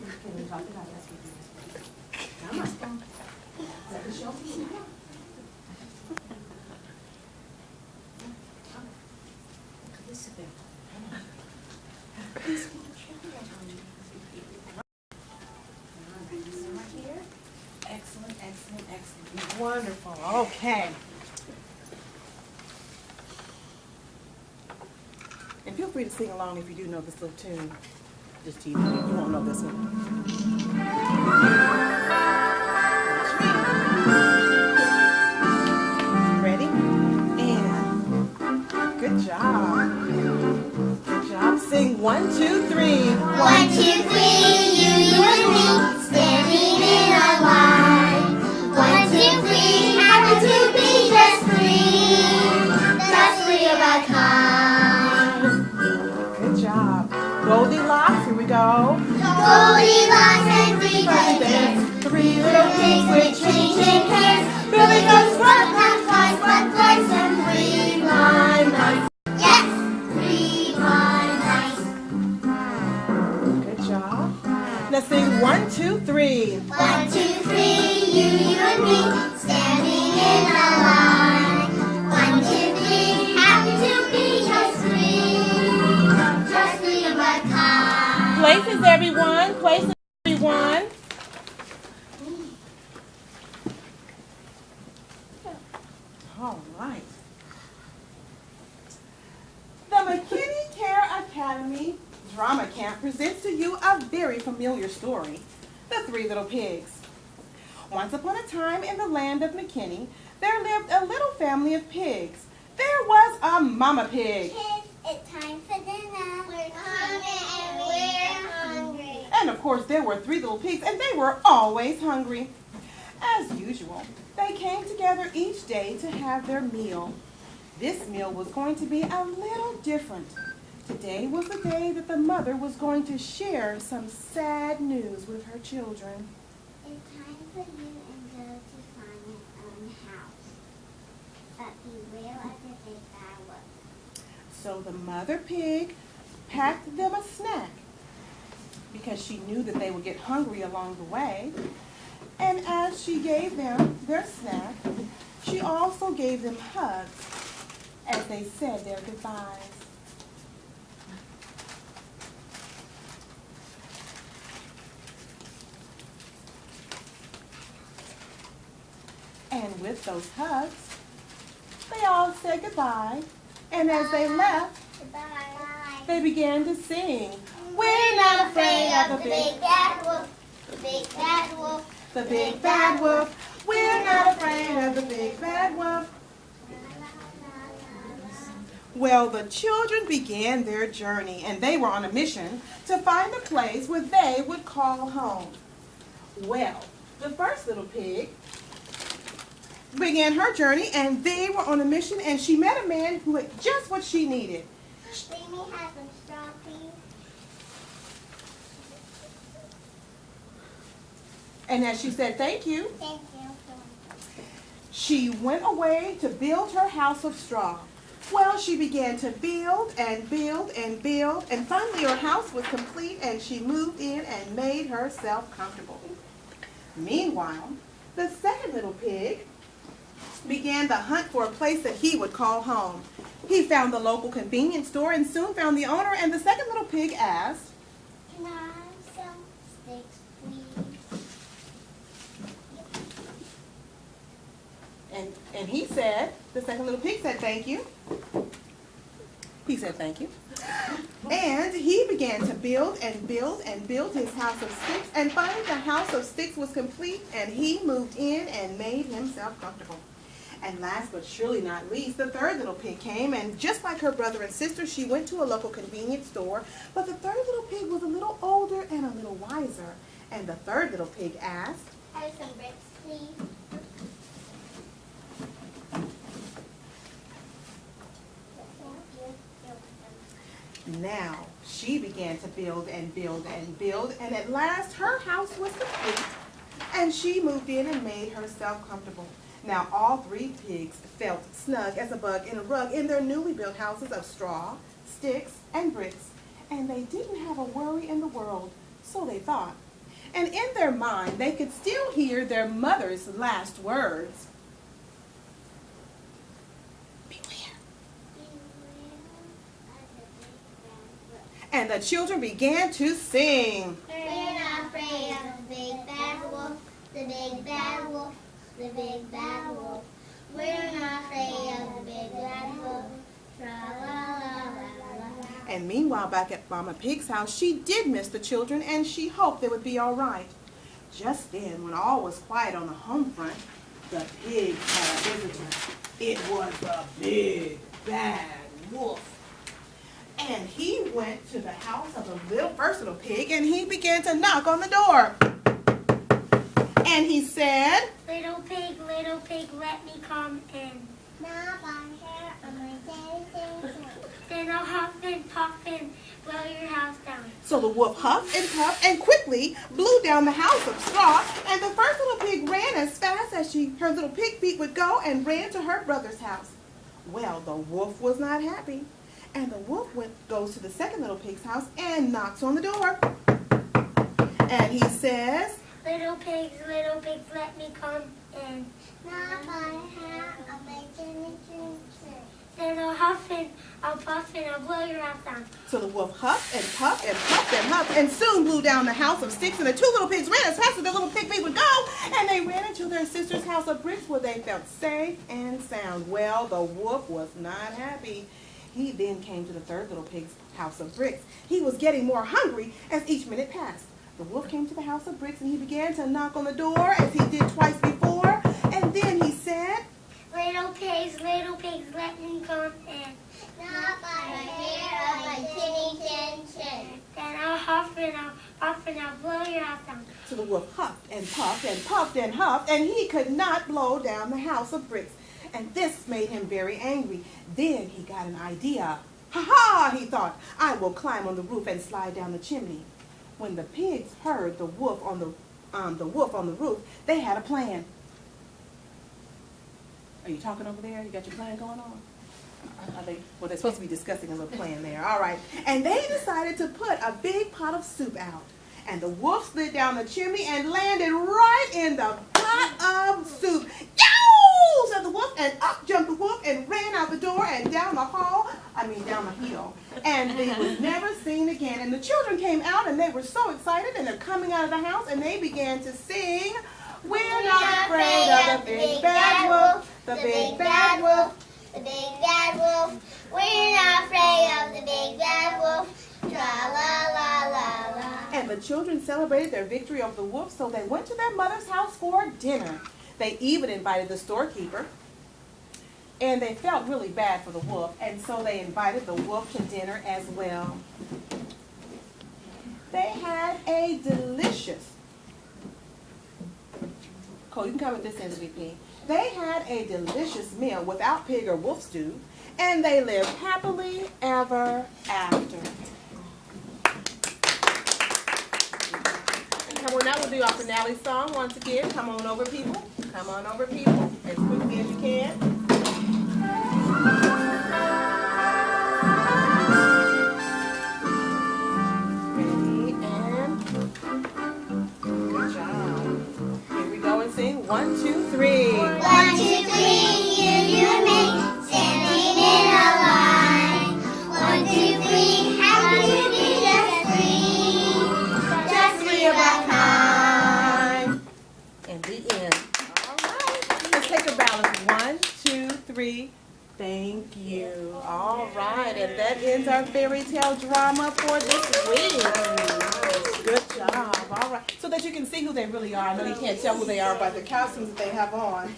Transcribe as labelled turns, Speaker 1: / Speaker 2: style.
Speaker 1: Can we talk about that? Come on. Let me show you. Isabelle. Excellent, excellent, excellent.
Speaker 2: Wonderful. Okay. And feel free to sing along if you do know this little tune. Just tease me. You won't know this one. Ready? And good job. Good job. Sing 1, 2, 3.
Speaker 3: 1, 2, 3, you and me, standing in a line. 1, 2, 3, happy to be just three of a kind.
Speaker 2: Good job. Goldilocks, here we go.
Speaker 3: Goldilocks and three bears,
Speaker 2: 3 little pigs with
Speaker 3: changing hairs. Billy goes one twice, and 3 blind mice. Yes, 3 blind mice.
Speaker 2: Good job. Let's sing 1, 2, 3.
Speaker 3: 1, 2, 3, you and me, standing in a line. 1, 2, 3, happy to be just three of a kind.
Speaker 2: Places, everyone. Places, everyone. All right. The McKinney Academy Drama Camp presents to you a very familiar story, The 3 Little Pigs. Once upon a time in the land of McKinney, there lived a little family of pigs. There was a mama pig.
Speaker 3: Kids, it's time for dinner. We're hungry and we're hungry.
Speaker 2: And of course, there were 3 little pigs, and they were always hungry. As usual, they came together each day to have their meal. This meal was going to be a little different. Today was the day that the mother was going to share some sad news with her children.
Speaker 3: It's time for you and Joe to find your own house. But beware of the big bad wolf.
Speaker 2: So the mother pig packed them a snack because she knew that they would get hungry along the way. And as she gave them their snack, she also gave them hugs as they said their goodbyes. And with those hugs, they all said goodbye. And as they left,
Speaker 3: Goodbye.
Speaker 2: they began to sing, "We're not afraid of the big,
Speaker 3: bad wolf. The big bad wolf.
Speaker 2: the big bad wolf. We're not afraid of the big bad wolf." Well, the children began their journey, and they were on a mission to find a place where they would call home. Well, the first little pig began her journey, and they were on a mission, and she met a man who had just what she needed.
Speaker 3: Let me have some straw, please.
Speaker 2: And as she said thank you,
Speaker 3: Thank you.
Speaker 2: she went away to build her house of straw. Well, she began to build and build and build, and finally her house was complete, and she moved in and made herself comfortable. Meanwhile, the second little pig began the hunt for a place that he would call home. He found the local convenience store and soon found the owner, and the second little pig asked,
Speaker 3: Can I have some sticks, please?
Speaker 2: and he said, the second little pig said thank you. He said thank you. And he began to build and build and build his house of sticks, and finally the house of sticks was complete, and he moved in and made himself comfortable. And last but surely not least, the third little pig came, and just like her brother and sister, she went to a local convenience store, but the third little pig was a little older and a little wiser. And the third little pig asked,
Speaker 3: Have some bricks, please.
Speaker 2: Now she began to build and build and build, and at last her house was complete, and she moved in and made herself comfortable. Now all 3 pigs felt snug as a bug in a rug in their newly built houses of straw, sticks, and bricks, and they didn't have a worry in the world, so they thought. And in their mind, they could still hear their mother's last words. Beware. And the children began to sing.
Speaker 3: We're not afraid of the big bad wolf, the big bad wolf, the big bad wolf. We're not afraid of the big bad wolf. Tra-la-la-la-la-la.
Speaker 2: And meanwhile, back at Mama Pig's house, she did miss the children, and she hoped they would be all right. Just then, when all was quiet on the home front, the pigs had a visitor. It was the big bad wolf. And he went to the house of the first little pig, and he began to knock on the door. And he said,
Speaker 3: Little pig, let me come in. Not my hair, I'm my daddy's. Then I'll huff and puff and blow your house down.
Speaker 2: So the wolf huffed and puffed and quickly blew down the house of straw, and the first little pig ran as fast as her little pig feet would go and ran to her brother's house. Well, the wolf was not happy, and the wolf goes to the second little pig's house and knocks on the door. And he says,
Speaker 3: Little pigs, let me come in. Not my hair, I'm my daddy's. Then I'll huff and I'll puff and I'll blow your house down.
Speaker 2: So the wolf huffed and puffed and puffed and huffed and soon blew down the house of sticks, and the two little pigs ran as fast as their little pig feet would go, and they ran into their sister's house of bricks where they felt safe and sound. Well, the wolf was not happy. He then came to the third little pig's house of bricks. He was getting more hungry as each minute passed. The wolf came to the house of bricks, and he began to knock on the door as he did twice before, and then he said,
Speaker 3: Little pigs, let me come in. Not my hair, of my chinny chin chin. Then I'll huff and I'll puff and I'll blow your house down.
Speaker 2: So the wolf huffed and puffed and puffed and huffed, and he could not blow down the house of bricks. And this made him very angry. Then he got an idea. Ha-ha, he thought, I will climb on the roof and slide down the chimney. When the pigs heard the wolf on the roof, they had a plan. Are you talking over there? You got your plan going on? Well, they're supposed to be discussing a little plan there. All right. And they decided to put a big pot of soup out. And the wolf slid down the chimney and landed right in the pot of soup. Yow! Said the wolf, and up jumped the wolf and ran out the door and down the hill. And he was never seen again. And the children came out, and they were so excited, and they're coming out of the house, and they began to sing, We're not afraid of the big bad wolf, the big bad wolf,
Speaker 3: the big bad wolf. We're not afraid of the big bad wolf. Tra-la-la-la-la.
Speaker 2: And the children celebrated their victory over the wolf, so they went to their mother's house for dinner. They even invited the storekeeper, and they felt really bad for the wolf, and so they invited the wolf to dinner as well. They had a delicious, Cole, you can come with this end, VP. They had a delicious meal without pig or wolf stew, and they lived happily ever after. Come on, now we'll do our finale song once again. Come on over, people. Come on over, people, as quickly as you can. Ready, and good job. Here we go and sing 1, 2, 3.
Speaker 3: 1, 2, 3, you and me, standing in a line. 1, 2, 3, happy to be just three of our kind.
Speaker 2: And the end. All right. Let's take a balance. 1, 2, 3. Thank you. All right. And that ends our fairy tale drama for this week. Good job. All right. So that you can see who they really are. I know you can't tell who they are by the costumes that they have on.